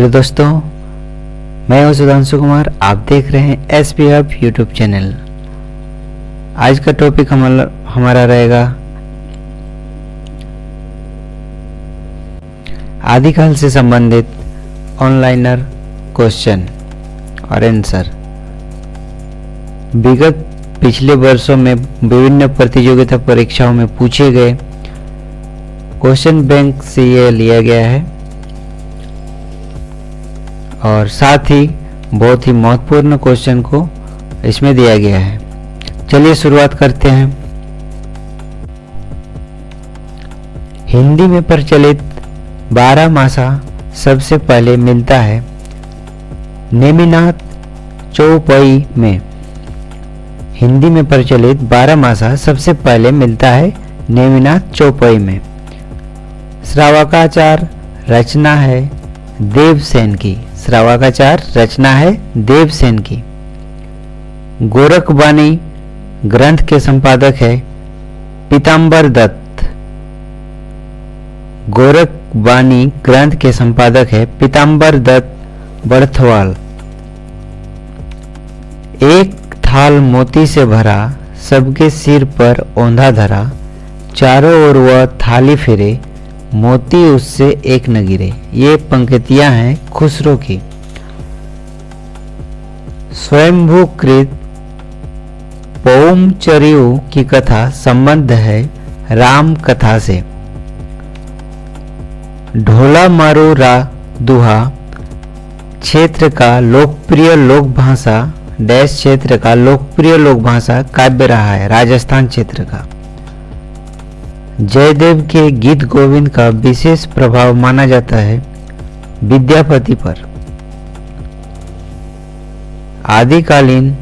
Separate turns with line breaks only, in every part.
Hello दोस्तों, मैं हूं सुधांशु कुमार। आप देख रहे हैं एसपी हब यूट्यूब चैनल। आज का टॉपिक हमारा रहेगा आदिकाल से संबंधित ऑनलाइनर क्वेश्चन और आंसर। विगत पिछले वर्षों में विभिन्न प्रतियोगिता परीक्षाओं में पूछे गए क्वेश्चन बैंक से यह लिया गया है और साथ ही बहुत ही महत्वपूर्ण क्वेश्चन को इसमें दिया गया है। चलिए शुरुआत करते हैं। हिंदी में प्रचलित 12 मासा सबसे पहले मिलता है नेमिनाथ चौपाई में। हिंदी में प्रचलित 12 मासा सबसे पहले मिलता है नेमिनाथ चौपाई में। श्रावकाचार रचना है देवसेन की। श्रावकाचार रचना है देवसेन की। गोरखबानी ग्रंथ के संपादक है पीताम्बर दत्त। गोरखबानी ग्रंथ के संपादक है पीताम्बर दत्त बड़थवाल। एक थाल मोती से भरा, सबके सिर पर औंधा धरा, चारों ओर वह थाली फिरे, मोती उससे एक न गिरे। ये पंक्तियां हैं खुसरो की। स्वयंभूकृत पौमचर्यु की कथा संबंध है राम कथा से। ढोला मारू रा दुहा क्षेत्र का लोकप्रिय लोक भाषा डैश क्षेत्र का लोकप्रिय लोक भाषा काव्य रहा है, राजस्थान क्षेत्र का। जयदेव के गीत गोविंद का विशेष प्रभाव माना जाता है विद्यापति पर। आदिकालीन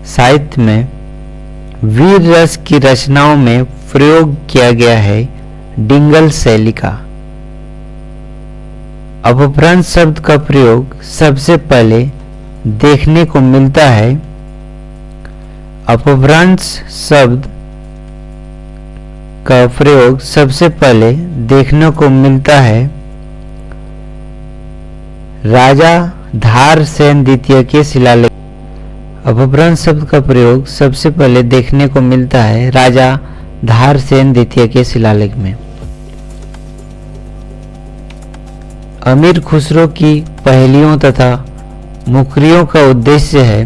साहित्य में वीर रस की रचनाओं में प्रयोग किया गया है डिंगल शैली का। अपभ्रंश शब्द का प्रयोग सबसे पहले देखने को मिलता है। अपभ्रंश शब्द का प्रयोग सबसे पहले देखने को मिलता है राजा धार सेन द्वितीय के शिलालेख। अपभ्रंश शब्द का प्रयोग सबसे पहले देखने को मिलता है राजा धार सेन द्वितीय के शिलालेख में। अमीर खुसरो की पहेलियों तथा मुखरियों का उद्देश्य है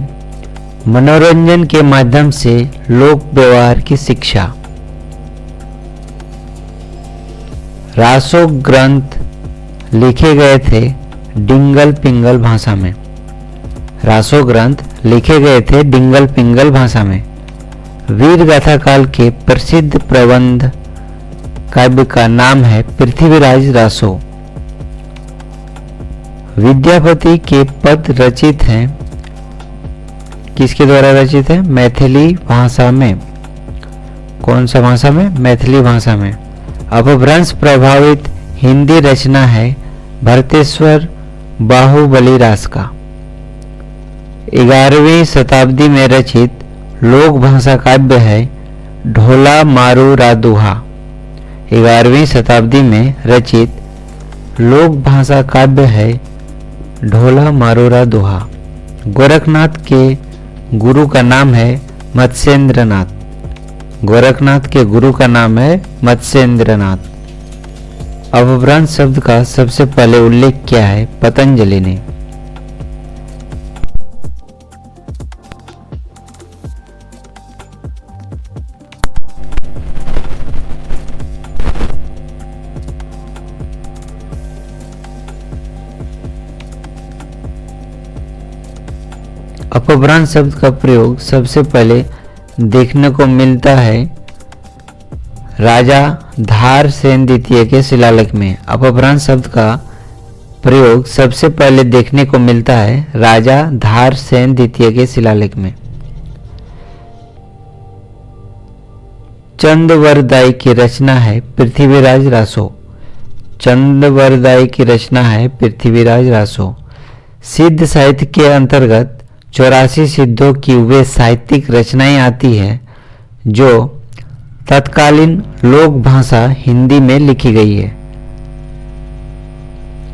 मनोरंजन के माध्यम से लोक व्यवहार की शिक्षा। रासो ग्रंथ लिखे गए थे डिंगल पिंगल भाषा में। रासो ग्रंथ लिखे गए थे डिंगल पिंगल भाषा में। वीर गाथा काल के प्रसिद्ध प्रबंध काव्य का नाम है पृथ्वीराज रासो। विद्यापति के पद रचित हैं, किसके द्वारा रचित है? मैथिली भाषा में। कौन सा भाषा में? मैथिली भाषा में। अपभ्रंश प्रभावित हिंदी रचना है भरतेश्वर बाहुबली रास का। 11वीं शताब्दी में रचित लोक भाषा काव्य है ढोला मारू रा दुहा। 11वीं शताब्दी में रचित लोक भाषा काव्य है ढोला मारू रा दुहा। गोरखनाथ के गुरु का नाम है मत्स्येंद्रनाथ। गोरखनाथ के गुरु का नाम है मत्स्येंद्रनाथ। अपभ्रंश शब्द का सबसे पहले उल्लेख किया है पतंजलि ने। अपभ्रंश शब्द का प्रयोग सबसे पहले देखने को मिलता है राजा धार सेन द्वितीय के शिलालेख में। अपभ्रंश शब्द का प्रयोग सबसे पहले देखने को मिलता है राजा धार सेन द्वितीय के शिलालेख में। चंदवरदाई की रचना है पृथ्वीराज रासो। चंदवरदाई की रचना है पृथ्वीराज रासो। सिद्ध साहित्य के अंतर्गत 84 सिद्धों की वे साहित्यिक रचनाएं आती हैं जो तत्कालीन लोक भाषा हिंदी में लिखी गई है।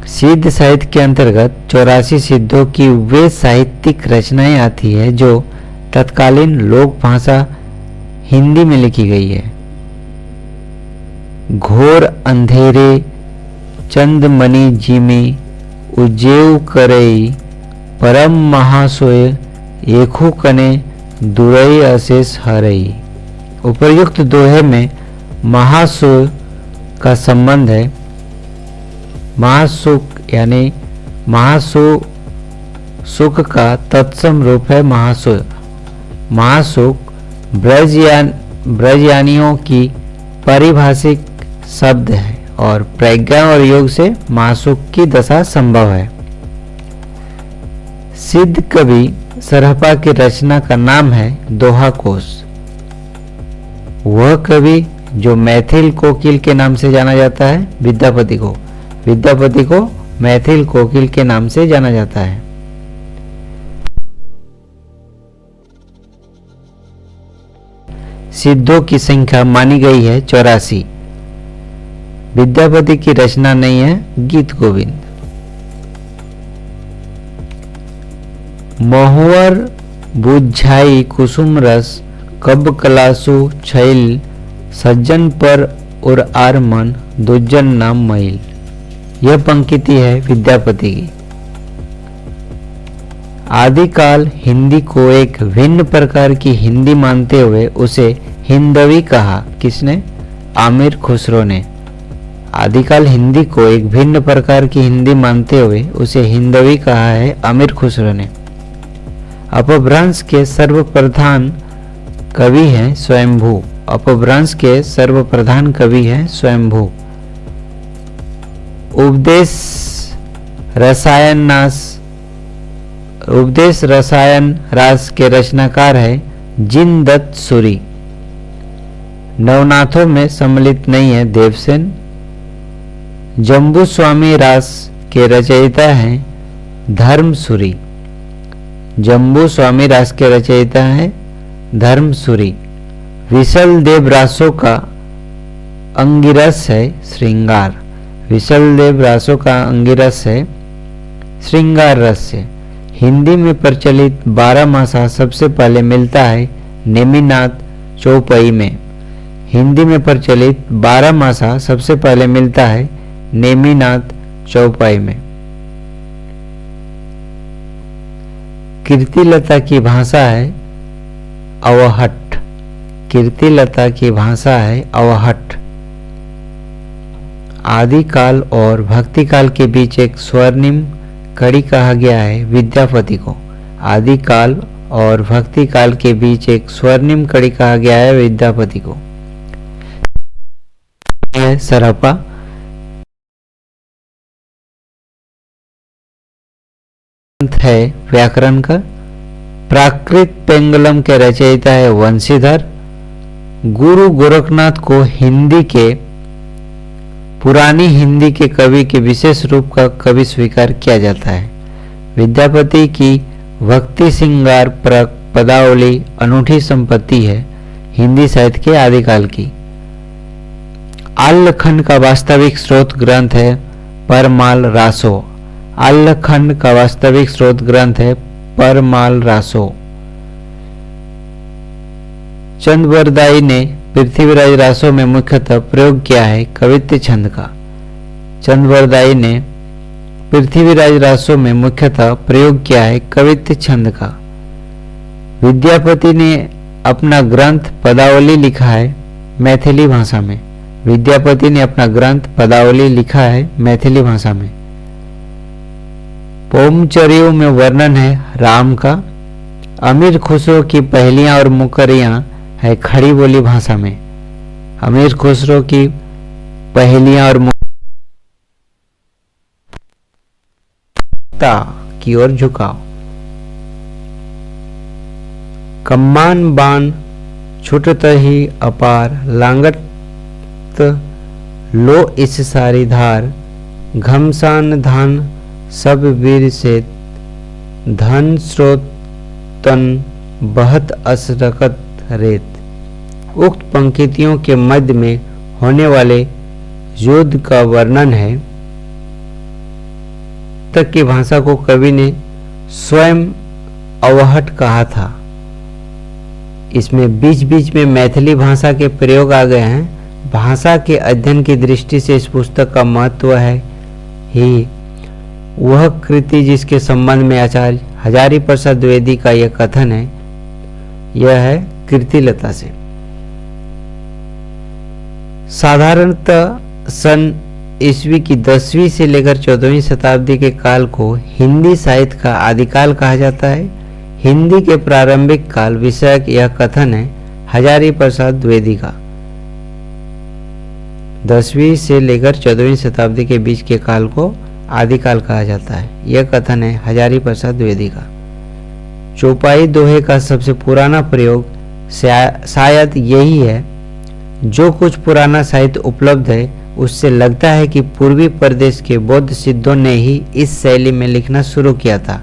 सिद्ध साहित्य के अंतर्गत 84 सिद्धों की वे साहित्यिक रचनाएं आती है जो तत्कालीन लोक भाषा हिंदी में लिखी गई है। घोर अंधेरे चंदमणि जिमी उज्जेव करई परम महासोय एकहु कने दुरई अशेष हरई। उपर्युक्त दोहे में महासोय का संबंध है। महासुख यानी सुख का तत्सम रूप है महासुख। महासुख ब्रजयानियों की पारिभाषिक शब्द है और प्रज्ञा और योग से महासुख की दशा संभव है। सिद्ध कवि सरहपा की रचना का नाम है दोहा कोश। वह कवि जो मैथिल कोकिल के नाम से जाना जाता है, विद्यापति को मैथिल कोकिल के नाम से जाना जाता है। सिद्धों की संख्या मानी गई है 84। विद्यापति की रचना नहीं है गीत गोविंद। महुअर बुझाई कुसुम रस कब कलासु छैल सज्जन पर और आर मन दुज्जन नाम मैल। यह पंक्ति है विद्यापति की। आदिकाल हिंदी को एक भिन्न प्रकार की हिंदी मानते हुए उसे हिंदवी कहा। किसने? आमिर खुसरो ने। आदिकाल हिंदी को एक भिन्न प्रकार की हिंदी मानते हुए उसे हिंदवी कहा है आमिर खुसरो ने। अपभ्रंश के सर्वप्रधान कवि हैं स्वयंभू। अपभ्रंश के सर्वप्रधान कवि हैं स्वयंभू। उपदेश रसायन रास के रचनाकार है जिनदत्त सूरी। नवनाथों में सम्मिलित नहीं है देवसेन। जम्बू स्वामी रास के रचयिता हैं धर्मसूरी। जम्बू स्वामी रास के रचयिता हैं धर्मसूरी। विशल देव रासों का अंगिरस है श्रृंगार। विशल देव रासों का अंगिरस है श्रृंगार रस से। हिंदी में प्रचलित 12 मासा सबसे पहले मिलता है नेमिनाथ चौपाई में। हिंदी में प्रचलित 12 मासा सबसे पहले मिलता है नेमिनाथ चौपाई में। कीर्तिलता की भाषा है अवहट्ठ। कीर्तिलता की भाषा है अवहट्ठ। आदिकाल और भक्तिकाल के बीच एक स्वर्णिम कड़ी कहा गया है विद्यापति को। आदिकाल और भक्तिकाल के बीच एक स्वर्णिम कड़ी कहा गया है विद्यापति को। सरहपा है व्याकरण का। प्राकृत पेंगलम के रचयिता है वंशीधर। गुरु गोरखनाथ को हिंदी के पुरानी हिंदी के कवि के विशेष रूप का कवि स्वीकार किया जाता है। विद्यापति की भक्ति श्रृंगार पदावली अनूठी संपत्ति है हिंदी साहित्य के आदिकाल की। आल्लखंड का वास्तविक स्रोत ग्रंथ है परमाल रासो। आल्लखंड का वास्तविक स्रोत ग्रंथ है परमाल रासो। चंद्रवरदाई ने पृथ्वीराज रासो में मुख्यतः प्रयोग किया है कवित्व छंद का। चंद्रवरदाई ने पृथ्वीराज रासो में मुख्यतः प्रयोग किया है कवित्व छंद का। विद्यापति ने अपना ग्रंथ पदावली लिखा है मैथिली भाषा में। विद्यापति ने अपना ग्रंथ पदावली लिखा है मैथिली भाषा में। पोमचरियों में वर्णन है राम का। अमीर खुसरो की पहेलियां और मुकरियां है खड़ी बोली भाषा में। अमीर खुसरो की पहेलियां और की ओर झुकाव। कम्मान बाण छुटत ही अपार लांगट लो इस सारी धार। घमसान धान सब वीर से धन स्रोत तन बहत असरकत रेत। उक्त पंक्तियों के मध्य में होने वाले युद्ध का वर्णन है। पुस्तक की भाषा को कवि ने स्वयं अवहट कहा था। इसमें बीच बीच में मैथिली भाषा के प्रयोग आ गए हैं। भाषा के अध्ययन की दृष्टि से इस पुस्तक का महत्व है ही वह कृति जिसके संबंध में आचार्य हजारी प्रसाद द्विवेदी का यह कथन है, यह है कीर्तिलता से। साधारणतः सन ईस्वी की 10वीं से लेकर 14वीं शताब्दी के काल को हिंदी साहित्य का आदिकाल कहा जाता है। हिंदी के प्रारंभिक काल विषयक यह कथन है हजारी प्रसाद द्विवेदी का। 10वीं से लेकर 14वीं शताब्दी के बीच के काल को आदिकाल कहा जाता है, यह कथन है हजारी प्रसाद द्विवेदी का। चौपाई दोहे का सबसे पुराना प्रयोग शायद यही है। जो कुछ पुराना साहित्य उपलब्ध है उससे लगता है कि पूर्वी प्रदेश के बौद्ध सिद्धों ने ही इस शैली में लिखना शुरू किया था।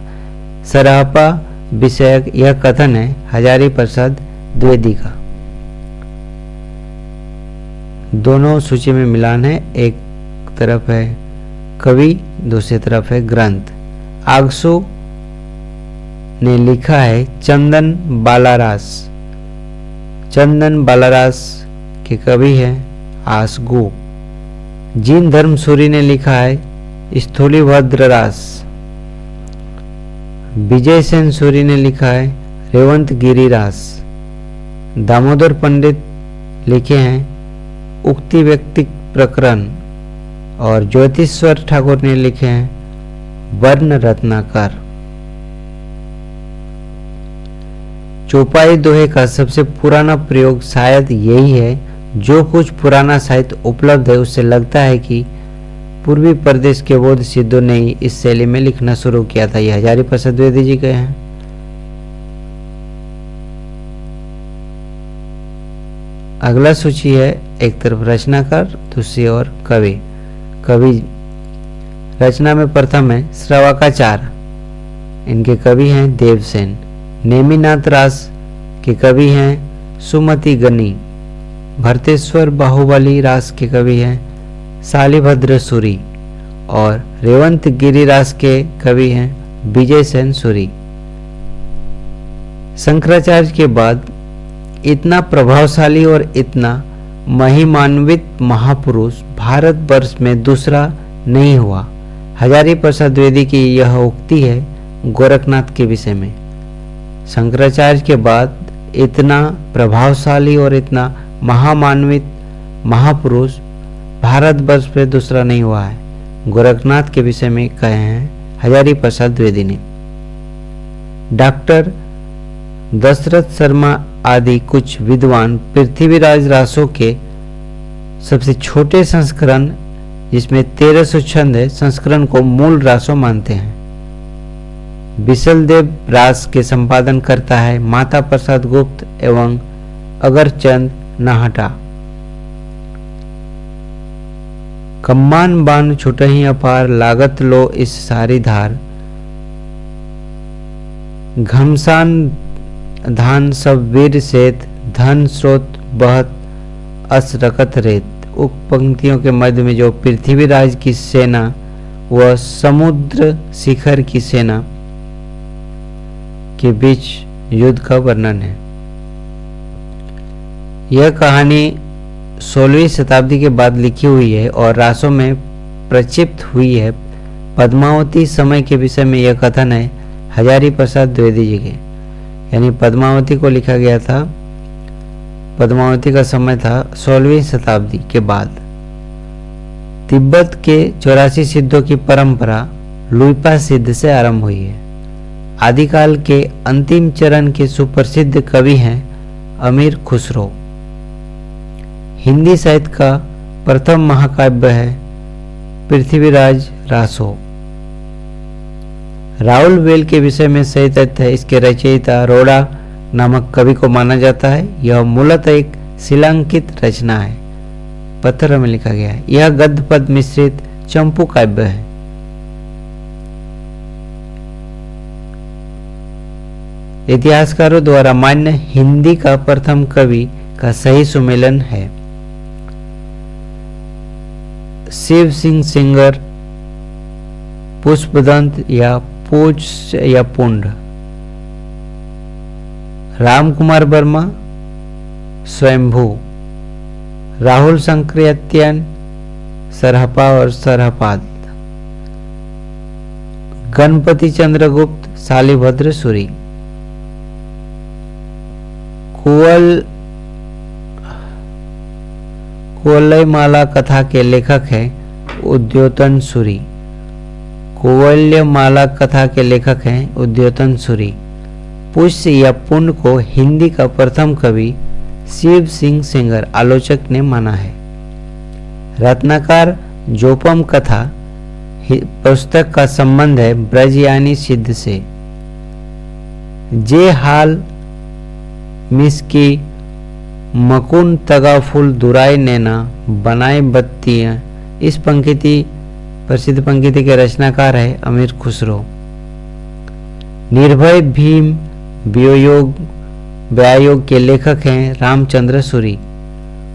सराहपा विषयक यह कथन है हजारी प्रसाद द्विवेदी का। दोनों सूची में मिलान है, एक तरफ है कवि, दूसरी तरफ है ग्रंथ। आगसू ने लिखा है चंदन बालारास। चंदन बालारास के कवि है आसगु। जीन धर्मसूरी ने लिखा है स्थूलीभद्ररास। विजय सेन सूरी ने लिखा है रेवंत गिरिरास। दामोदर पंडित लिखे हैं उक्ति व्यक्ति प्रकरण और ज्योतिश्वर ठाकुर ने लिखे हैं वर्ण रत्नाकर। चौपाई दोहे का सबसे पुराना प्रयोग शायद यही है। जो कुछ पुराना साहित्य उपलब्ध है उससे लगता है कि पूर्वी प्रदेश के बौद्ध सिद्धों ने ही इस शैली में लिखना शुरू किया था। यह हजारी प्रसाद द्विवेदी जी के हैं। अगला सूची है एक तरफ रचनाकार, दूसरी ओर कवि। कवि रचना में प्रथम है श्रवकाचार्य, इनके कवि हैं देवसेन। नेमिनाथ रास के कवि हैं सुमति गनी। भरतेश्वर बाहुबली रास के कवि हैं शालिभद्र सूरी और रेवंत गिरिरास के कवि हैं विजय सेन सूरी। शंकराचार्य के बाद इतना प्रभावशाली और इतना महिमान्वित महापुरुष भारतवर्ष में दूसरा नहीं हुआ। हजारी प्रसाद द्विवेदी की यह उक्ति है गोरखनाथ के विषय में। शंकराचार्य के बाद इतना प्रभावशाली और इतना महामान्वित महापुरुष भारतवर्ष में दूसरा नहीं हुआ है। गोरखनाथ के विषय में कहे हैं हजारी प्रसाद द्विवेदी ने। डॉक्टर दशरथ शर्मा आदि कुछ विद्वान पृथ्वीराज रासों के सबसे छोटे संस्करण, जिसमें 1300 छंद है, संस्करण को मूल रासों मानते हैं। बिसलदेव रास के संपादन करता है माता प्रसाद गुप्त एवं अगरचंद नाहटा। कम्मान बान छुटही अपार लागत लो इस सारी धार। घमसान धान सब वीर सेत धन स्रोत बहत अस रकत रेत। उप पंक्तियों के मध्य में जो पृथ्वीराज की सेना व समुद्र शिखर की सेना के बीच युद्ध का वर्णन है। यह कहानी 16वीं शताब्दी के बाद लिखी हुई है और रासों में प्रक्षिप्त हुई है। पद्मावती समय के विषय में यह कथन है हजारी प्रसाद द्विवेदी जी के, यानी पद्मावती को लिखा गया था। पद्मावती का समय था 16वीं शताब्दी के बाद। तिब्बत के 84 सिद्धों की परंपरा लुइपा सिद्ध से आरंभ हुई है। आदिकाल के अंतिम चरण के सुप्रसिद्ध कवि हैं अमीर खुसरो। हिंदी साहित्य का प्रथम महाकाव्य है पृथ्वीराज रासो। राहुल वेल के विषय में सही तथ्य है। इसके रचयिता रोड़ा नामक कवि को माना जाता है। यह मूलतः एक शिलांकित रचना है, पत्थर में लिखा गया है। यह गद्य पद मिश्रित चंपू काव्य है। इतिहासकारों द्वारा मान्य हिंदी का प्रथम कवि का सही सुमेलन है। शिव सिंह सेंगर पुष्पदंत या पूछ या पुंड। राम कुमार वर्मा स्वयंभू। राहुल संकृत्यन सरहपा और सरहपाद। गणपति चंद्रगुप्त शालिभद्र सूरी। कुवलयमाला कथा के लेखक हैं उद्योतन सूरी। कुवलयमाला कथा के लेखक हैं उद्योतन सूरी। पुष्य या पुण्य को हिंदी का प्रथम कवि शिव सिंह सेंगर आलोचक ने माना है। रत्नाकर जोपम कथा पुस्तक का संबंध है ब्रजयानी सिद्ध से। जे हाल मिसकी मकुन तगा फूल दुराय नैना बनाए बत्तियां, इस पंक्ति प्रसिद्ध पंक्ति के रचनाकार है अमीर खुसरो। निर्भय भीम व्यायोग के लेखक हैं रामचंद्र सूरी।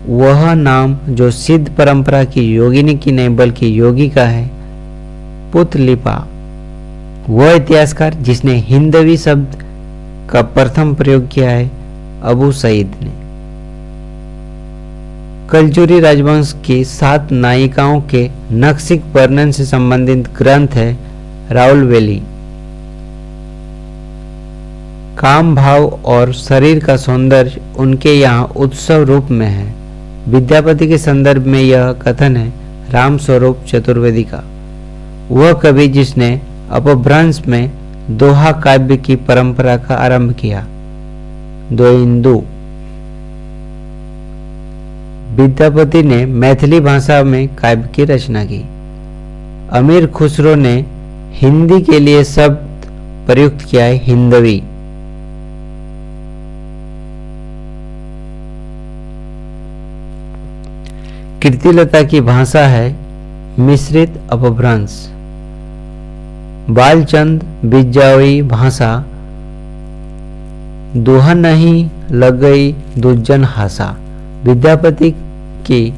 वह नाम जो सिद्ध परंपरा की योगिनी की नहीं बल्कि योगी का है पुतलिपा। वह इतिहासकार जिसने हिंदवी शब्द का प्रथम प्रयोग किया है अबू सईद ने। कलचुरी राजवंश की 7 नायिकाओं के नक्सिक वर्णन से संबंधित ग्रंथ है राउलवेली। काम भाव और शरीर का सौंदर्य उनके यहाँ उत्सव रूप में है। विद्यापति के संदर्भ में यह कथन है राम स्वरूप चतुर्वेदी का। वह कवि जिसने अपभ्रंश में दोहा काव्य की परंपरा का आरंभ किया। द्वंद्व। विद्यापति ने मैथिली भाषा में काव्य की रचना की। अमीर खुसरो ने हिंदी के लिए शब्द प्रयुक्त किया है हिंदवी। कीर्तिलता की भाषा है मिश्रित अपभ्रंश। बालचंद बिजावई भाषा दोहा नहीं लग गई दुज्जन हासा। विद्यापति की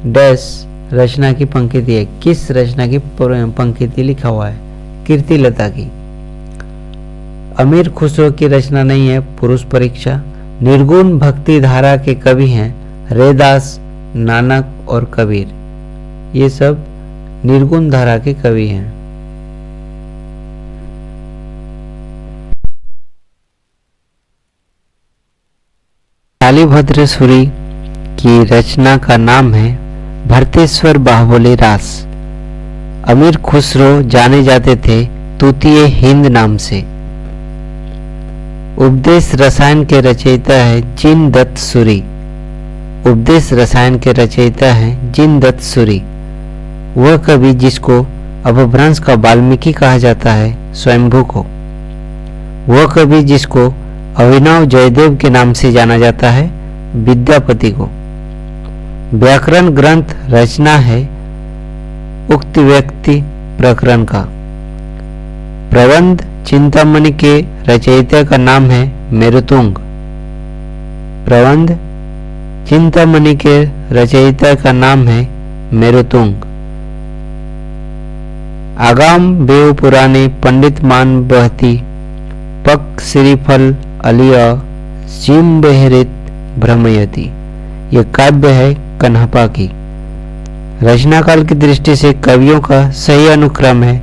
डैश रचना की पंक्ति है। किस रचना की पंक्ति लिखा हुआ है? कीर्तिलता की। अमीर खुसरो की रचना नहीं है पुरुष परीक्षा। निर्गुण भक्ति धारा के कवि हैं रैदास, नानक और कबीर। ये सब निर्गुण धारा के कवि हैं। शालिभद्र सूरी की रचना का नाम है भरतेश्वर बाहुबली रास। अमीर खुसरो जाने जाते थे तूतीय हिंद नाम से। उपदेश रसायन के रचयिता है जिन दत्त सूरी। उपदेश रसायन के रचयिता हैं जिन दत्त सूरी। वह कवि जिसको अपभ्रंश का वाल्मीकि कहा जाता है स्वयंभू को। वह कवि जिसको अभिनव जयदेव के नाम से जाना जाता है विद्यापति को। व्याकरण ग्रंथ रचना है उक्त व्यक्ति प्रकरण का। प्रबंध चिंतामणि के रचयिता का नाम है मेरुतुंग। प्रबंध चिंतामणि के रचयिता का नाम है मेरुतुंग। आगाम बेव पुराने पंडित मान बहती पक श्रीफल अलिया जिम बहरित भ्रमयती। यह काव्य है कन्हपा की। रचना काल की दृष्टि से कवियों का सही अनुक्रम है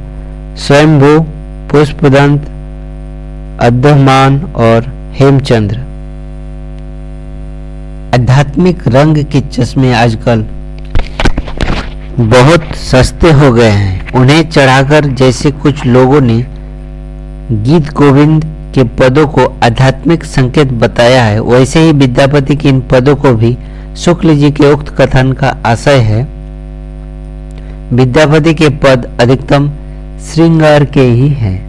स्वयंभू, पुष्पदंत, अद्धमान और हेमचंद्र। आध्यात्मिक रंग के चश्मे आजकल बहुत सस्ते हो गए हैं। उन्हें चढ़ाकर जैसे कुछ लोगों ने गीत गोविंद के पदों को आध्यात्मिक संकेत बताया है, वैसे ही विद्यापति के इन पदों को भी शुक्ल जी के उक्त कथन का आशय है। विद्यापति के पद अधिकतम श्रृंगार के ही हैं।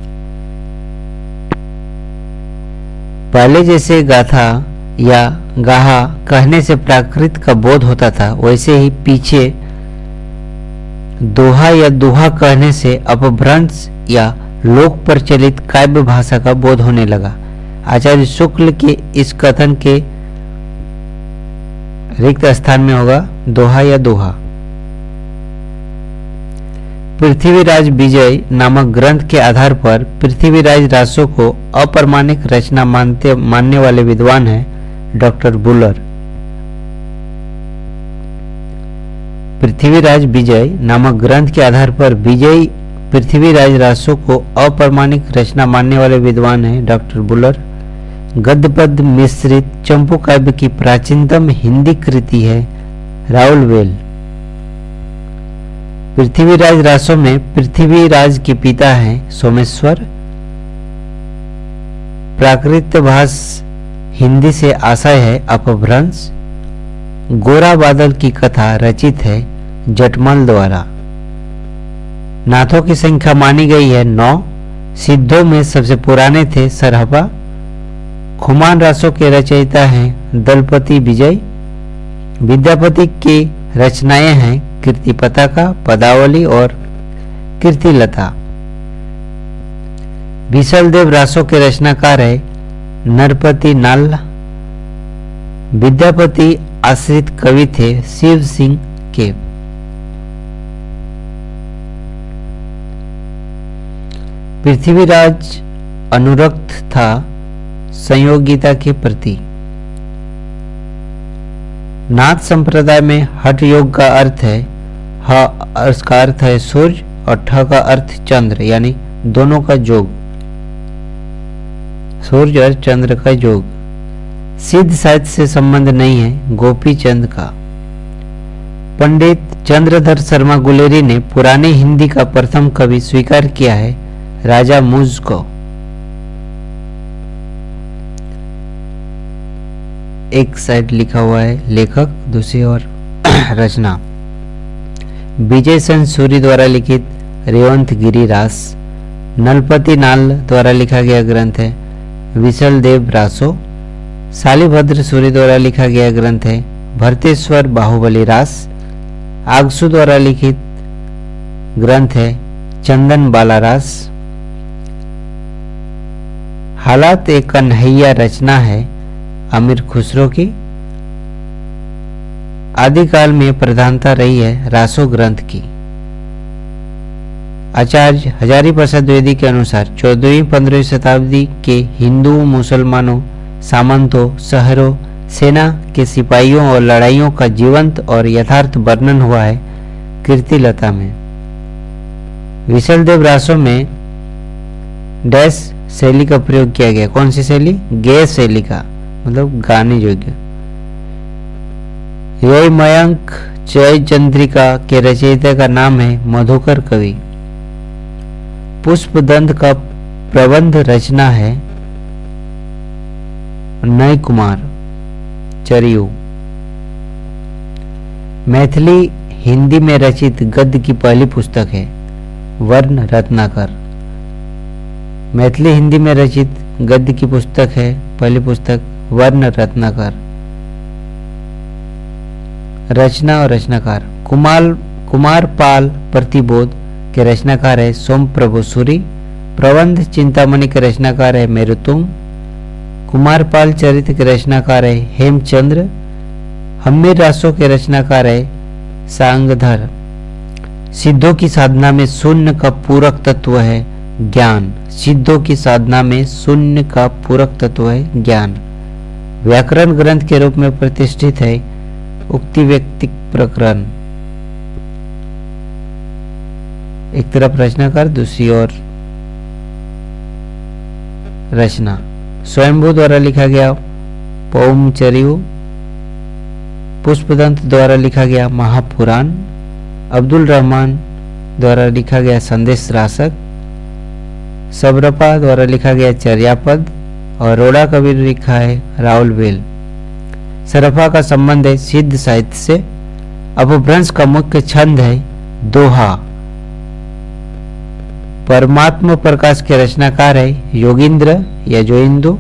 पहले जैसे गाथा या गाहा कहने से प्राकृत का बोध होता था, वैसे ही पीछे दोहा या दुहा कहने से अपभ्रंश या लोक प्रचलित काव्य भाषा का बोध होने लगा। आचार्य शुक्ल के इस कथन के रिक्त स्थान में होगा दोहा या दोहा। पृथ्वीराज विजय नामक ग्रंथ के आधार पर पृथ्वीराज रासो को अप्रमाणिक रचना मानने वाले विद्वान हैं डॉक्टर बुलर। पृथ्वीराज विजय नामक ग्रंथ के आधार पर विजय पृथ्वीराज रासो को अप्रमाणिक रचना मानने वाले विद्वान हैं डॉक्टर बुलर। गद्य पद्य मिश्रित चंपू काव्य की प्राचीनतम हिंदी कृति है राउलवेल। पृथ्वीराज रासो में पृथ्वीराज के पिता हैं सोमेश्वर। प्राकृत भाष हिंदी से आशय है अपभ्रंश। गोरा बादल की कथा रचित है जटमल द्वारा। नाथों की संख्या मानी गई है 9। सिद्धों में सबसे पुराने थे सरहपा। खुमान रासों के रचयिता हैं दलपति विजय। विद्यापति की रचनाएं हैं कीर्ति पताका, पदावली और कीर्तिलता। विशलदेव रासों के रचनाकार है नरपति नाल्ला। विद्यापति आश्रित कवि थे शिव सिंह के। पृथ्वीराज अनुरक्त था संयोगिता के प्रति। नाथ संप्रदाय में हठ योग का अर्थ है ह का अर्थ है सूर्य और ठ का अर्थ चंद्र, यानी दोनों का योग, सूर्य और चंद्र का योग। सिद्ध साहित्य से संबंध नहीं है गोपी चंद का। पंडित चंद्रधर शर्मा गुलेरी ने पुरानी हिंदी का प्रथम कवि स्वीकार किया है राजा मुझ को। एक साइड लिखा हुआ है लेखक, दूसरी ओर रचना। विजय सन सूरी द्वारा लिखित रेवंत गिरी रास नलपति नाल द्वारा लिखा गया ग्रंथ है विशल देव रासो। शालिभद्र सूरी द्वारा लिखा गया ग्रंथ है भरतेश्वर बाहुबली रास। आगसू द्वारा लिखित ग्रंथ है चंदन बाला रास। हालात एक कन्हैया रचना है अमीर खुसरो की। आदिकाल में प्रधानता रही है रासो ग्रंथ की। आचार्य हजारी प्रसाद द्विवेदी के अनुसार 14वीं-15वीं शताब्दी के हिंदुओं, मुसलमानों, सामंतों, शहरों, सेना के सिपाहियों और लड़ाइयों का जीवंत और यथार्थ वर्णन हुआ है कीर्तिलता में। विशलदेव रासो में डैश शैली का प्रयोग किया गया। कौन सी शैली? गेय शैली का, मतलब गाने योग्य। यही मयंक जयचंद्रिका के रचयिता का नाम है मधुकर कवि। पुष्पदंत का प्रबंध रचना है नय कुमार चरियू। मैथिली हिंदी में रचित गद्य की पहली पुस्तक है वर्ण रत्नाकर। मैथिली हिंदी में रचित गद्य की पुस्तक है पहली पुस्तक वर्ण रत्नाकर। रचना और रचनाकार कुमार पाल प्रतिबोध के रचनाकार है सोम प्रभु सूरी। प्रबंध चिंतामणि के रचनाकार है मेरुतुंग। कुमार पाल चरित्र के रचनाकार है हेमचंद्र। हम्मीर रासो के रचनाकार है सांगधर। सिद्धों की साधना में शून्य का पूरक तत्व है ज्ञान। सिद्धों की साधना में शून्य का पूरक तत्व है ज्ञान। व्याकरण ग्रंथ के रूप में प्रतिष्ठित है उक्ति व्यक्तिक प्रकरण। एक तरफ रचनाकार, दूसरी ओर रचना। स्वयंभू द्वारा लिखा गया पौमचरियु। पुष्पदंत द्वारा लिखा गया महापुराण। अब्दुल रहमान द्वारा लिखा गया संदेश रासक। सबरपा द्वारा लिखा गया चर्यापद और रोड़ा कबीर लिखा है राउलवेल। सरफा का संबंध है सिद्ध साहित्य से। अपभ्रंश का मुख्य छंद है दोहा। परमात्म प्रकाश के रचनाकार है योगींद्र या जोइंदु।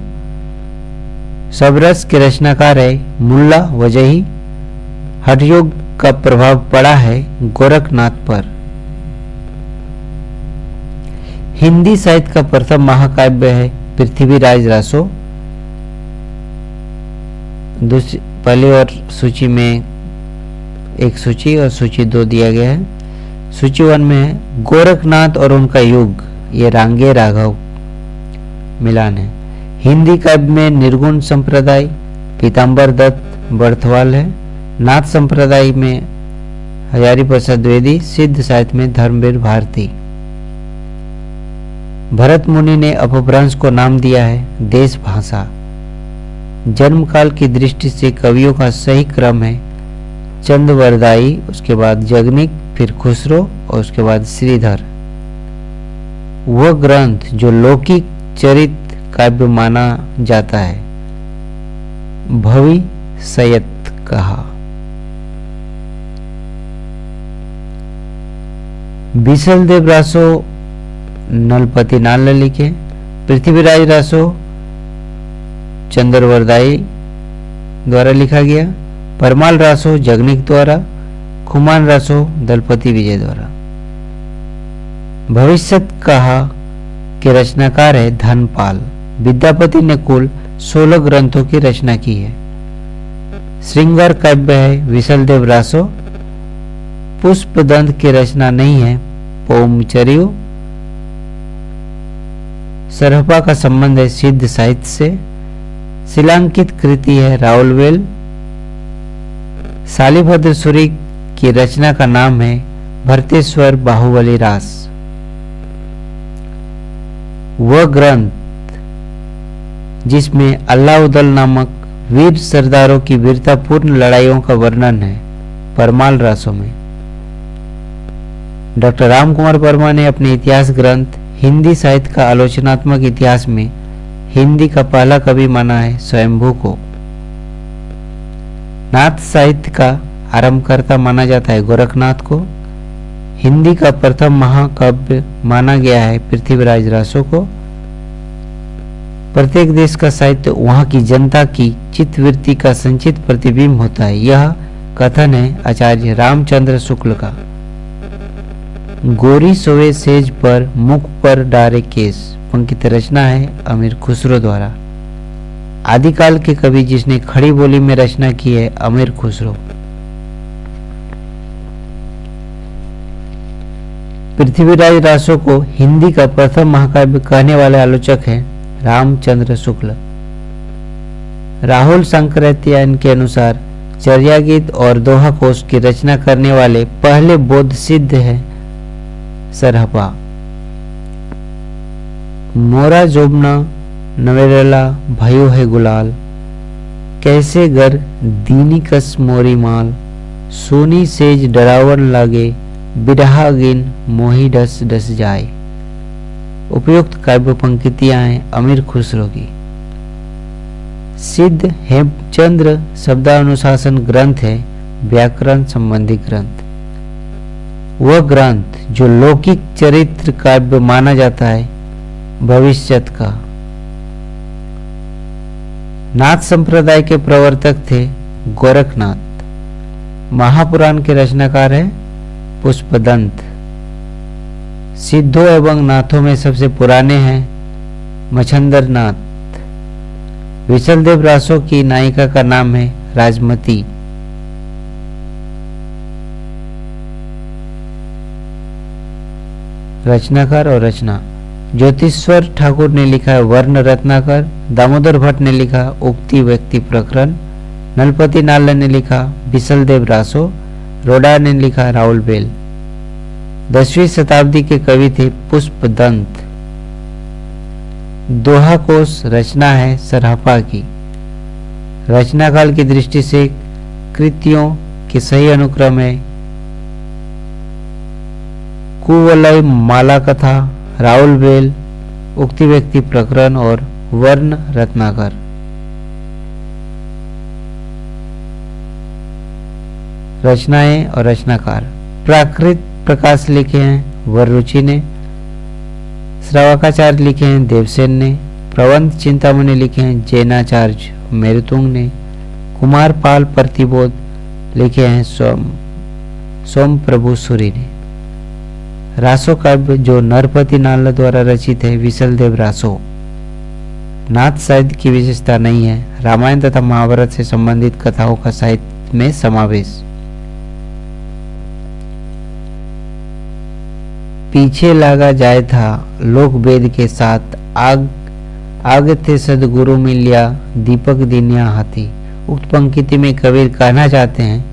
सबरस के रचनाकार है मुल्ला वजही। हठयोग का प्रभाव पड़ा है गोरखनाथ पर। हिंदी साहित्य का प्रथम महाकाव्य है पृथ्वीराज रासो। पहली और सूची में एक सूची और सूची 2 दिया गया है। सूची 1 में है गोरखनाथ और उनका युग, ये रांगे राघव मिलान है। हिंदी काव्य में निर्गुण संप्रदाय पीताम्बर दत्त बर्थवाल है। नाथ संप्रदाय में हजारी प्रसाद द्विवेदी, सिद्ध साहित्य में धर्मवीर भारती। भरत मुनि ने अपभ्रंश को नाम दिया है देश भाषा। जन्म काल की दृष्टि से कवियों का सही क्रम है चंदवरदाई, उसके बाद जगनिक, फिर खुसरो और उसके बाद श्रीधर। वह ग्रंथ जो लौकिक चरित काव्य माना जाता है भवि सयत कहा। बिसलदेव रासो नलपति नाल लिखे। पृथ्वीराज रासो चंद्रवरदाई द्वारा लिखा गया। परमाल रासो जगनिक द्वारा। खुमान रासो दलपति विजय द्वारा। भविष्यत कहा के रचनाकार है धनपाल। विद्यापति ने कुल 16 ग्रंथों की रचना की है। श्रृंगार काव्य है विसलदेव रासो। पुष्पदंत की रचना नहीं है पौमचर्यु। सरहपा का संबंध है सिद्ध साहित्य से। शिलांकित कृति है राउलवेल। शालिभद्र सूरी की रचना का नाम है भरतेश्वर बाहुबली रास। वह ग्रंथ जिसमें अल्लाउदल नामक वीर सरदारों की वीरतापूर्ण लड़ाइयों का वर्णन है परमाल रासों में। डॉक्टर रामकुमार वर्मा ने अपने इतिहास ग्रंथ हिंदी साहित्य का आलोचनात्मक इतिहास में हिंदी का पहला कवि माना है स्वयंभू को। नाथ साहित्य का आरंभकर्ता माना जाता है गोरखनाथ को। हिंदी का प्रथम महाकाव्य माना गया है पृथ्वीराज रासो को। प्रत्येक देश का साहित्य वहां की जनता की चित्तवृत्ति का संचित प्रतिबिंब होता है, यह कथन है आचार्य रामचंद्र शुक्ल का। गोरी सोवे सेज पर मुख पर डारे केस पंक्ति रचना है अमीर खुसरो द्वारा। आदिकाल के कवि जिसने खड़ी बोली में रचना की है अमीर खुसरो। पृथ्वीराज रासो को हिंदी का प्रथम महाकाव्य कहने वाले आलोचक हैं रामचंद्र शुक्ल। राहुल शंकराचार्य के अनुसार चर्या गीत और दोहा कोश की रचना करने वाले पहले बौद्ध सिद्ध है सरहपा। मोरा जोबना नवेरला भयो है गुलाल, कैसे गर दीनी कस मोरी माल, सोनी सेज डरावन लागे, बिरहा गिन मोही डस डस जाए। उपयुक्त काव्य पंक्तियां हैं अमीर खुसरो की। सिद्ध हेमचंद्र शब्दानुशासन ग्रंथ है व्याकरण संबंधी ग्रंथ। वह ग्रंथ जो लौकिक चरित्र काव्य माना जाता है भविष्यत का। नाथ संप्रदाय के प्रवर्तक थे गोरखनाथ। महापुराण के रचनाकार है पुष्पदंत। सिद्धों एवं नाथों में सबसे पुराने हैं मच्छंदर नाथ। विशलदेव रासो की नायिका का नाम है राजमती। रचनाकार और रचना ज्योतिश्वर ठाकुर ने लिखा है वर्ण रत्नाकर। दामोदर भट्ट ने लिखा उक्ति व्यक्ति प्रकरण। नलपति नाल ने लिखा विशलदेव रासो। रोडा ने लिखा राउलवेल। 10वीं शताब्दी के कवि थे पुष्पदंत। दोहा कोश रचना है सरहपा की। रचनाकाल की दृष्टि से कृतियों के सही अनुक्रम है कुवलय माला कथा, राउलवेल, उक्ति व्यक्ति प्रकरण और वर्ण रत्नाकर। रचनाएं और रचनाकार प्राकृत प्रकाश लिखे हैं वररुचि ने। श्रावकाचार्य लिखे हैं देवसेन ने। प्रबंध चिंतामणि लिखे हैं जैनाचार्य मेरुतुंग ने। कुमार पाल प्रतिबोध लिखे हैं सोम प्रभु सूरी ने। रासो काव्य जो नरपति नाल द्वारा रचित है विशलदेव रासो। नाथ साहित्य की विशेषता नहीं है। रामायण तथा महाभारत से संबंधित कथाओं का साहित्य में समावेश। पीछे लागा जाए था लोक वेद के साथ आग थे सदगुरु मिलिया दीपक दिनिया हाथी। उक्त पंक्ति में कबीर कहना चाहते हैं,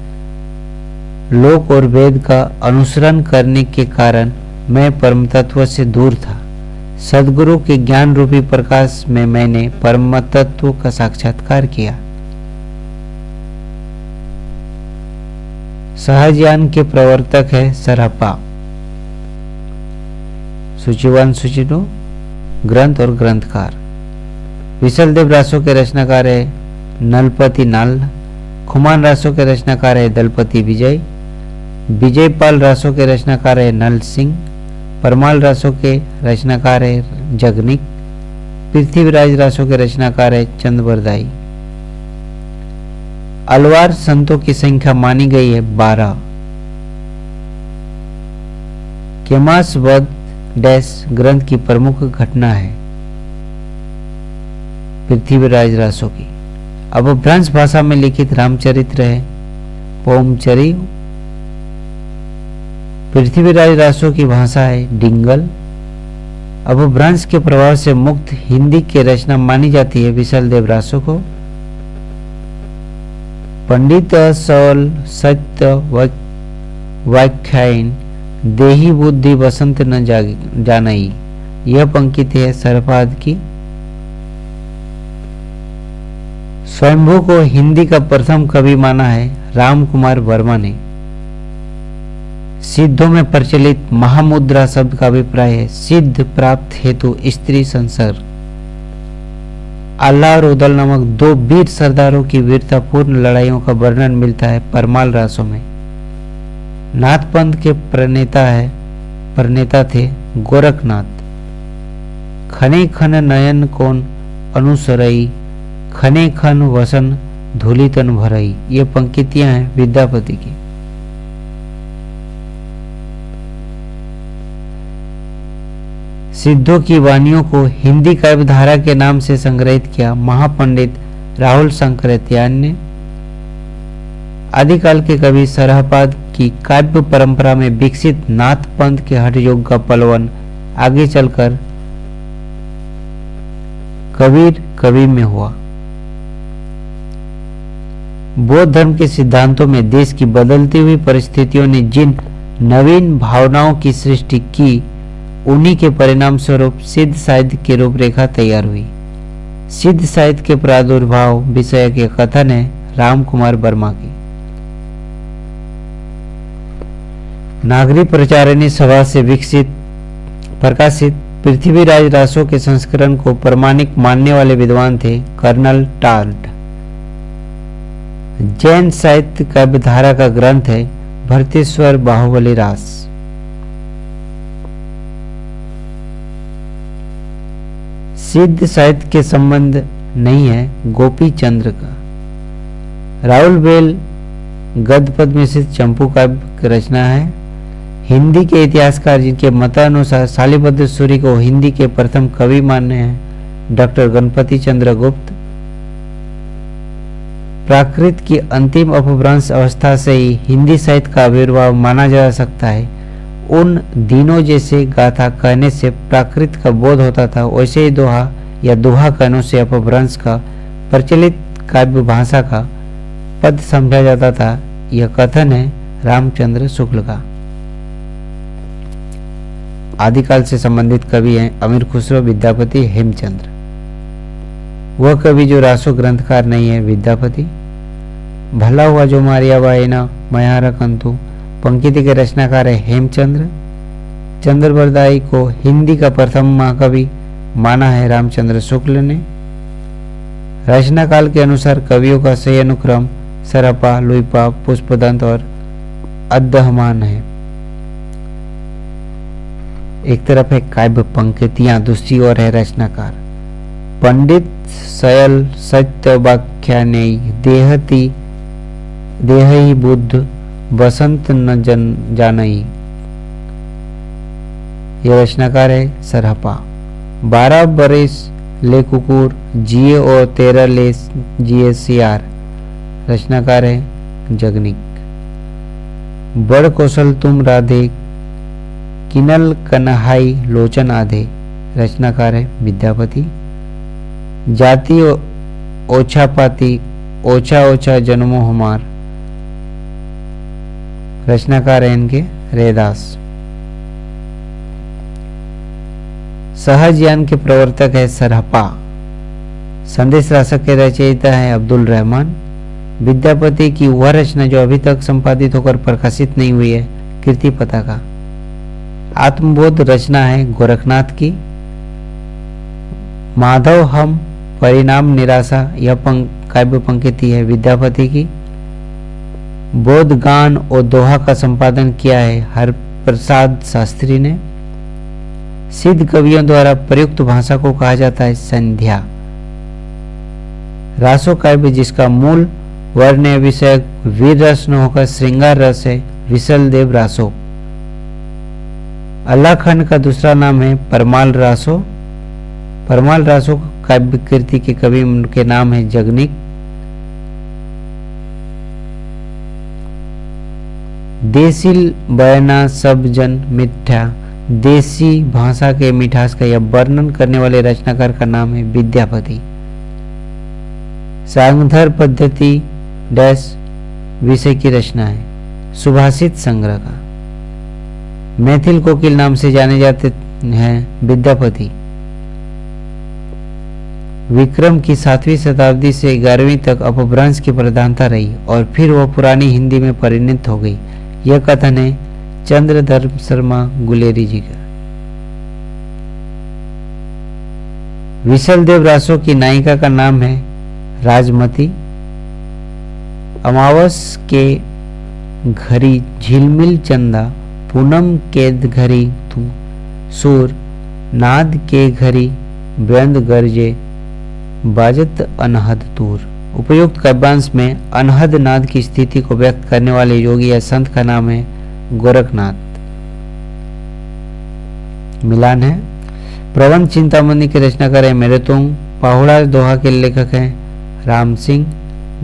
लोक और वेद का अनुसरण करने के कारण मैं परम तत्व से दूर था। सदगुरु के ज्ञान रूपी प्रकाश में मैंने परम तत्व का साक्षात्कार किया। सहज्ञान के प्रवर्तक है सरहपा। सूची 1 सूची 2 ग्रंथ और ग्रंथकार। विशल देव रासों के रचनाकार है नलपति नाल। खुमान रासों के रचनाकार है दलपति विजय। विजयपाल रासों के रचनाकार है नल सिंह। परमाल रासों के रचनाकार है जगनिक। पृथ्वीराज रासों के रचनाकार है चंद्रबरदाई। अलवार संतों की संख्या मानी गई है 12। केमास वध डैश ग्रंथ की प्रमुख घटना है पृथ्वीराज रासों की। अब भ्रंश भाषा में लिखित रामचरित्र है पोमचरी। पृथ्वीराज रासों की भाषा है डिंगल। अब भ्रंश के प्रभाव से मुक्त हिंदी की रचना मानी जाती है विशल देव रासों को। पंडित सौल सत्य व्याख्यान देही बुद्धि बसंत न जानई। यह पंक्ति है सरपाद की। स्वयंभू को हिंदी का प्रथम कवि माना है राम कुमार वर्मा ने। सिद्धों में प्रचलित महामुद्रा शब्द का अभिप्राय है सिद्ध प्राप्त हेतु स्त्री संसर्ग। अल्लाह और उदल नामक 2 वीर सरदारों की वीरतापूर्ण लड़ाइयों का वर्णन मिलता है परमाल रासों में। नाथ पंथ के प्रणेता थे गोरखनाथ। खने खन नयन कौन अनुसरई खने खन वसन धूलितन भरई। ये पंक्तियां हैं विद्यापति की। सिद्धों की वाणियों को हिंदी काव्यधारा के नाम से संग्रहित किया महापंडित राहुल शंकराचार्य ने। आदिकाल के कवि सरहपाद की काव्य परंपरा में विकसित नाथ पंथ के हठ योग का पलवन आगे चलकर कबीर कवि में हुआ। बौद्ध धर्म के सिद्धांतों में देश की बदलती हुई परिस्थितियों ने जिन नवीन भावनाओं की सृष्टि की उन्हीं के परिणाम स्वरूप सिद्ध साहित्य की रूपरेखा तैयार हुई। सिद्ध साहित्य के प्रादुर्भाव विषय के कथन है राम कुमार वर्मा की। नागरी प्रचारिणी सभा से प्रकाशित पृथ्वीराज रासों के संस्करण को प्रमाणिक मानने वाले विद्वान थे कर्नल टार्ड। जैन साहित्य काव्यधारा का ग्रंथ है भरतेश्वर बाहुबली रास। सिद्ध साहित्य के संबंध नहीं है गोपी चंद्र का। राहुल बेल गद्य पद में से चंपू काव्य की रचना है। हिंदी के इतिहासकार जिनके मतानुसार शालिभद्र सूरी को हिंदी के प्रथम कवि माने हैं डॉक्टर गणपति चंद्र गुप्त। प्राकृत की अंतिम अपभ्रंश अवस्था से ही हिंदी साहित्य का आविर्भाव माना जा सकता है। उन दिनों जैसे गाथा कहने से प्राकृत का बोध होता था वैसे ही दोहा या दोहा कहनों से अपभ्रंश का प्रचलित काव्य भाषा का पद समझा जाता था। यह कथन है रामचंद्र शुक्ल का। आदिकाल से संबंधित कवि हैं अमीर खुसरो विद्यापति हेमचंद्र। वह कवि जो रासो ग्रंथकार नहीं है विद्यापति। भला हुआ जो मारिया बायना मयारा कंतु पंक्ति के रचनाकार है हेमचंद्र। चंद्रबरदाई को हिंदी का प्रथम महाकवि माना है रामचंद्र शुक्ल ने। रचना काल के अनुसार कवियों का सही अनुक्रम सरपा लुइपा पुष्पदंत और अद्दहमान है। एक तरफ है काव्य पंक्तियां दूसरी ओर है रचनाकार। पंडित सयल सत्य व्याख्यानेय देहहि बुद्ध बसंत न जानई। यह रचनाकार है सरहपा। 12 बरस ले कुकुर जिए और 13 ले जिए सियार। रचनाकार है जगनिक। बड़ कौशल तुम राधे किनल कन्हाई लोचन आधे, रचनाकार है विद्यापति। जाति ओछा पाती, ओछा ओछा जन्मो हमार, रचनाकार है इनके रैदास। सहज यान के प्रवर्तक है सरहपा। संदेश रासक के रचयिता है अब्दुल रहमान। विद्यापति की वह रचना जो अभी तक संपादित होकर प्रकाशित नहीं हुई है, कीर्ति पताका। आत्मबोध रचना है गोरखनाथ की। माधव हम परिणाम निराशा, यह काव्य पंक्ति है विद्यापति की। बोध गान और दोहा का संपादन किया है हरप्रसाद शास्त्री ने। सिद्ध कवियों द्वारा प्रयुक्त भाषा को कहा जाता है संध्या। रासो काव्य जिसका मूल वर्ण विषय वीर रस न होकर श्रृंगार रस है, विसल देव रासो। अल्लाह खंड का दूसरा नाम है परमाल रासो। परमाल रासो काव्य कृति के कवि के नाम है जगनिक। देसी बयाना सब जन मिठा, देसी भाषा के मिठास का यह वर्णन करने वाले रचनाकार का नाम है विद्यापति। सांगधर पद्धति डैश विषय की रचना है, सुभाषित संग्रह का। मैथिल कोकिल नाम से जाने जाते हैं विद्यापति। विक्रम की 7वीं शताब्दी से 11वीं तक अपभ्रंश की प्रधानता रही और फिर वह पुरानी हिंदी में परिणत हो गई। यह कथन है चंद्रधर शर्मा गुलेरी जी का। विशल देव रासो की नायिका का नाम है राजमती। अमावस के घड़ी झिलमिल चंदा, पूनम के घड़ी तू सूर, नाद के घड़ी व्यंद गरजे, बाजत अनहद तूर। उपयुक्त काव्यांश में अनहद नाद की स्थिति को व्यक्त करने वाले योगी या संत का नाम है गोरखनाथ। मिलान है। प्रबंध चिंतामणि के रचनाकार है मेरतोंग। पाहुड़ा दोहा के लेखक हैं राम सिंह।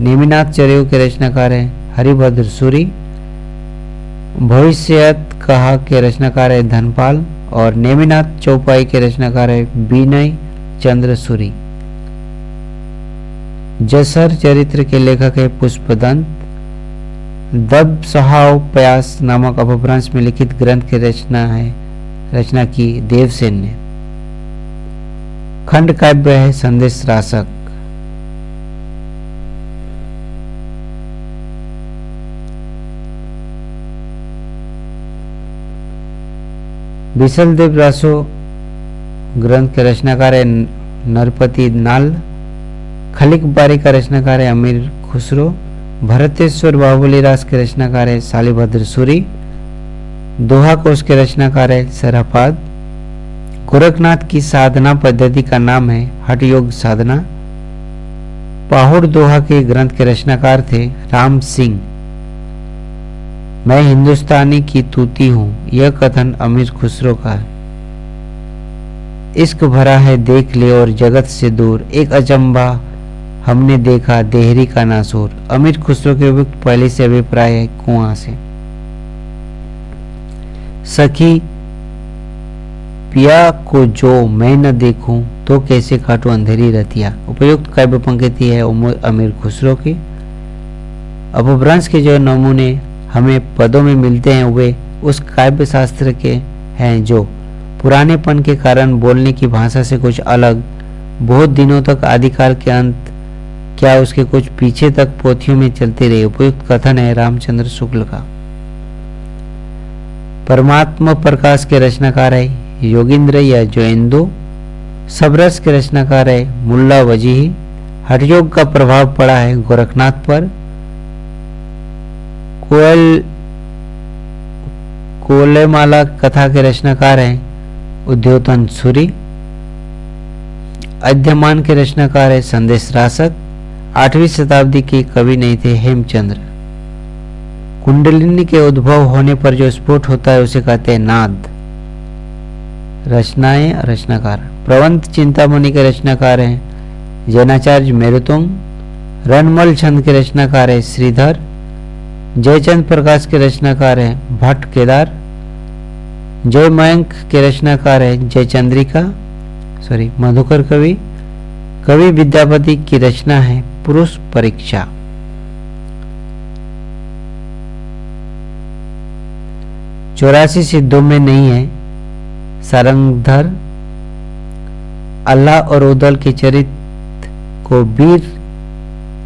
नेमिनाथ चरेव के रचनाकार हैं हरिभद्र सूरी। भविष्यत कहा के रचनाकार है धनपाल और नेमिनाथ चौपाई के रचनाकार है विनय चंद्र सूरी। जसर चरित्र के लेखक है पुष्पदंत। दब सहाव प्यास नामक अपभ्रंश में लिखित ग्रंथ की रचना की देवसेन ने। खंड काव्य है संदेश रासक। विशल देव रासो ग्रंथ के रचनाकार है नरपति नाल। खलिक बारी का रचनाकार है अमीर खुसरो। भरतेश्वर बाहुबली रास के रचनाकार है शालिभद्र सूरी। दोहा कोश के रचनाकार है सरहपाद। गोरखनाथ की साधना पद्धति का नाम है हठ योग साधना। पाहुड़ दोहा के ग्रंथ के रचनाकार थे राम सिंह। मैं हिंदुस्तानी की तूती हूं, यह कथन अमीर खुसरो का है। इश्क भरा है देख ले और जगत से दूर, एक अचंबा हमने देखा देहरी का नासूर। अमीर खुसरो के पहले से अभिप्राय है कुआं से। सखी पिया को जो मैं न देखूं तो कैसे काटूं अंधेरी रतिया। उपयुक्त काव्य पंक्ति है अमीर खुसरो की। अपभ्रंश के जो नमूने हमें पदों में मिलते हैं वे उस काव्य शास्त्र के हैं जो पुरानेपन के कारण बोलने की भाषा से कुछ अलग, बहुत दिनों तक आदिकाल के अंत क्या उसके कुछ पीछे तक पोथियों में चलती रही। उपयुक्त कथन है रामचंद्र शुक्ल का। परमात्मा प्रकाश के रचनाकार है योगिंद्र या जोइंदु। सबरस के रचनाकार है मुल्ला वजीही। हठयोग का प्रभाव पड़ा है गोरखनाथ पर। कोलेमाला कथा के रचनाकार हैं उद्योतन सूरी। अध्यमान के रचनाकार है संदेश रासक। 8वीं शताब्दी के कवि नहीं थे हेमचंद्र। कुंडलिनी के उद्भव होने पर जो स्फोट होता है उसे कहते हैं नाद। रचनाएं रचनाकार। प्रबंध चिंतामणि के रचनाकार हैं जैनाचार्य मेरुतुंग। रणमल छंद के रचनाकार है श्रीधर। जयचंद प्रकाश के रचनाकार हैं भट्ट केदार। जय मयंक के रचनाकार है जयचंद्रिका, मधुकर कवि। कवि विद्यापति की रचना है पुरुष परीक्षा। चौरासी सिद्धों में नहीं है सारंगधर। अल्लाह और उदल के चरित्र को वीर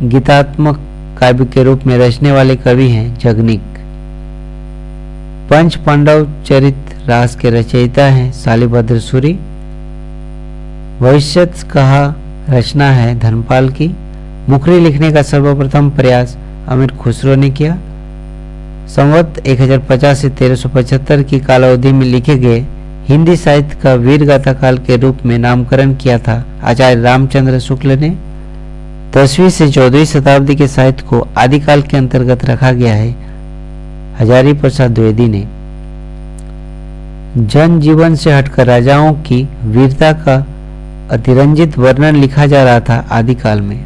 गीतात्मक काव्य के रूप में रचने वाले कवि हैं जगनिक। पंच पांडव चरित्र रास के रचयिता हैं शालिभद्र सूरी। भविष्यत कहा रचना है धर्मपाल की। मुखरी लिखने का सर्वप्रथम प्रयास अमीर खुसरो ने किया। संवत 1050 से 1375 की कालावधि में लिखे गए हिंदी साहित्य का वीर गाथा काल के रूप में नामकरण किया था आचार्य रामचंद्र शुक्ल ने। 10वीं से 14वीं शताब्दी के साहित्य को आदिकाल के अंतर्गत रखा गया है हजारी प्रसाद द्विवेदी ने। जन जीवन से हटकर राजाओं की वीरता का अतिरंजित वर्णन लिखा जा रहा था आदिकाल में।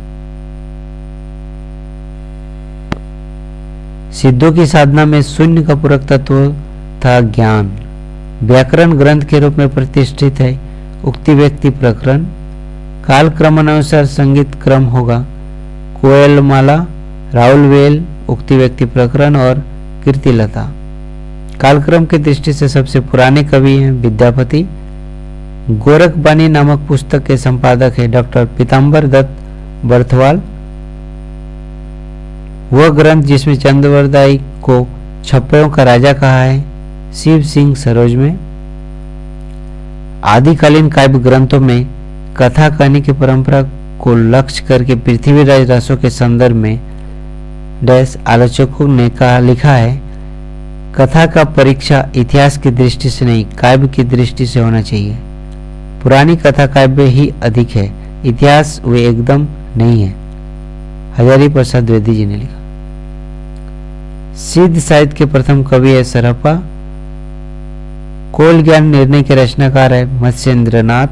सिद्धों की साधना में शून्य का पूरक तत्व था ज्ञान। व्याकरण ग्रंथ के रूप में प्रतिष्ठित है उक्ति व्यक्ति प्रकरण। काल क्रमानुसार संगीत क्रम होगा कोयलमाला, राउलवेल, उक्ति व्यक्ति प्रकरण और कीर्तिलता। कालक्रम की दृष्टि से सबसे पुराने कवि हैं विद्यापति। गोरखबानी नामक पुस्तक के संपादक है डॉक्टर पीताम्बर दत्त बर्थवाल। वह ग्रंथ जिसमें चंद्रवरदाई को छप्परों का राजा कहा है शिव सिंह सरोज में। आदिकालीन काव्य ग्रंथों में कथा कहने की परंपरा को लक्ष्य करके पृथ्वीराज रासों के संदर्भ में डैश आलोचकों ने लिखा है कथा का परीक्षा इतिहास की दृष्टि से नहीं काव्य की दृष्टि से होना चाहिए। पुरानी कथा काव्य ही अधिक है, इतिहास वे एकदम नहीं है। हजारी प्रसाद द्विवेदी जी ने लिखा। सिद्ध साहित्य के प्रथम कवि है सरहप्पा। कोल ज्ञान निर्णय के रचनाकार है मत्स्येंद्रनाथ।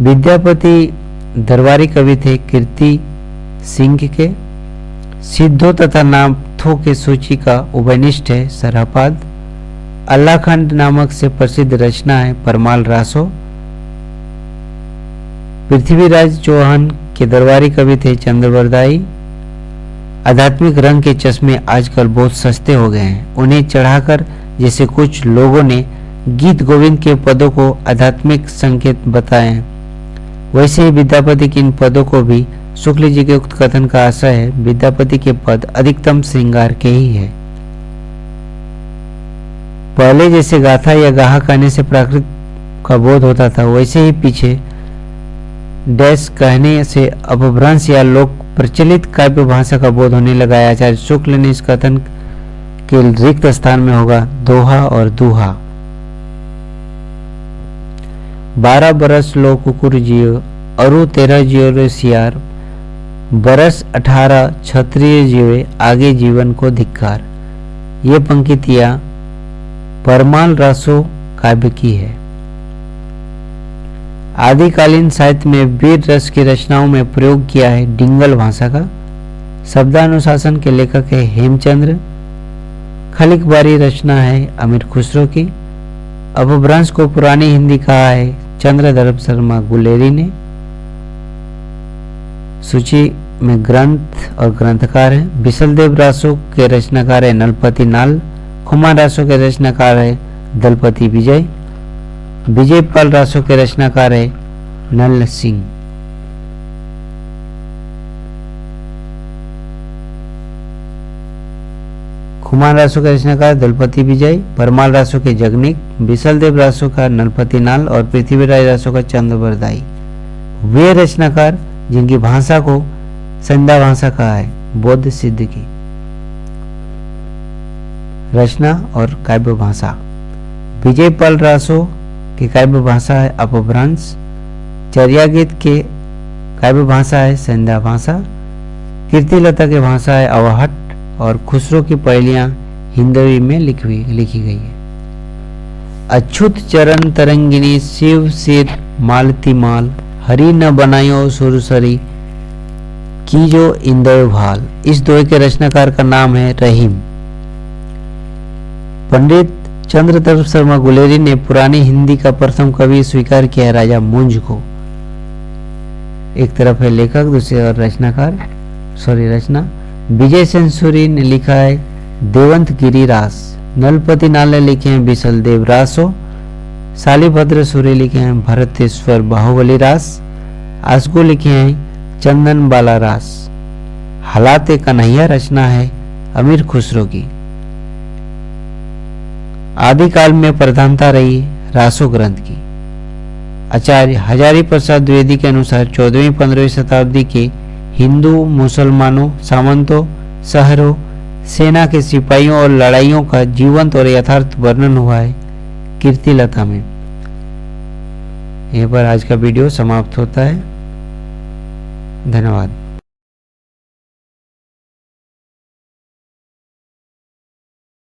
विद्यापति दरबारी कवि थे कीर्ति सिंह के। सिद्धों तथा नाथों के सूची का उभयनिष्ठ है सरहपाद। अल्लाखंड नामक से प्रसिद्ध रचना है परमाल रासो। पृथ्वीराज चौहान के दरबारी कवि थे चंद्रवरदाई। आध्यात्मिक रंग के चश्मे आजकल बहुत सस्ते हो गए हैं, उन्हें चढ़ाकर जैसे कुछ लोगों ने गीत गोविंद के पदों को आध्यात्मिक संकेत बताए हैं, वैसे ही विद्यापति के इन पदों को भी शुक्ल जी के उक्त कथन का आशय है विद्यापति के पद अधिकतम श्रृंगार के ही है। पहले जैसे गाथा या गाहा कहने से प्राकृत का बोध होता था, वैसे ही पीछे डैश कहने से अपभ्रंश या लोक प्रचलित काव्य भाषा का बोध होने लगा है। आचार्य शुक्ल ने इस कथन के रिक्त स्थान में होगा दोहा और दूहा। 12 बरस लो कुकुर जियो अरु 13 जियो रे सियार, बरस 18 क्षत्रिय जीवे आगे जीवन को धिक्कार। ये पंक्तियां परमाल रासो काव्य की है। आदिकालीन साहित्य में वीर रस की रचनाओं में प्रयोग किया है डिंगल भाषा का। शब्दानुशासन के लेखक है हेमचंद्र। खलिकबारी रचना है अमीर खुसरो की। अपभ्रंश को पुरानी हिंदी कहा है चंद्रधर शर्मा गुलेरी ने। सूची में ग्रंथ और ग्रंथकार है। बिसलदेव रासो के रचनाकार है नलपति नाल। खुमान रासो के रचनाकार है दलपति विजय। विजयपाल रासो के रचनाकार है नल सिंह। खुमान रासो के रचनाकार दलपति विजय। परमाल रासो के जगनिक। बिसलदेव रासो का नलपति नाल और पृथ्वीराज रासो का चंद्रवरदाई। वे रचनाकार जिनकी भाषा को संध्या भाषा कहा है बौद्ध सिद्ध की रचना और काव्य भाषा। विजयपाल रासो की काव्य भाषा है अपभ्रंश। चर्यागीत के काव्य भाषा है संध्या भाषा। कीर्तिलता की भाषा है अवहट और खुसरो की पहेलियां हिंदवी में लिखी गई है। अछूत चरण तरंगिनी शिव सिर मालती माल, हरि न बनायो सुरसरी की जो इंदय भाल। इस दोहे के रचनाकार का नाम है रहीम। पंडित चंद्रप्रताप शर्मा गुलेरी ने पुरानी हिंदी का प्रथम कवि स्वीकार किया है राजा मुंज को। एक तरफ है लेखक, दूसरी ओर रचना। विजय सेंचुरी ने लिखा है देवंत गिरी रास। नलपति नाल ने लिखे हैं बिसल देव रासो। शालिभद्र सूर्य लिखे हैं भरतेश्वर बाहुबली रास। आसगो लिखे हैं चंदन बाला रास। हालाते कन्हैया रचना है अमीर खुसरो की। आदिकाल में प्रधानता रही रासो ग्रंथ की। आचार्य हजारी प्रसाद द्विवेदी के अनुसार 14वीं-15वीं शताब्दी के हिंदू मुसलमानों, सामंतों, शहरों, सेना के सिपाहियों और लड़ाइयों का जीवंत और यथार्थ वर्णन हुआ है कीर्तिलता में। यहीं पर आज का वीडियो समाप्त होता है। धन्यवाद।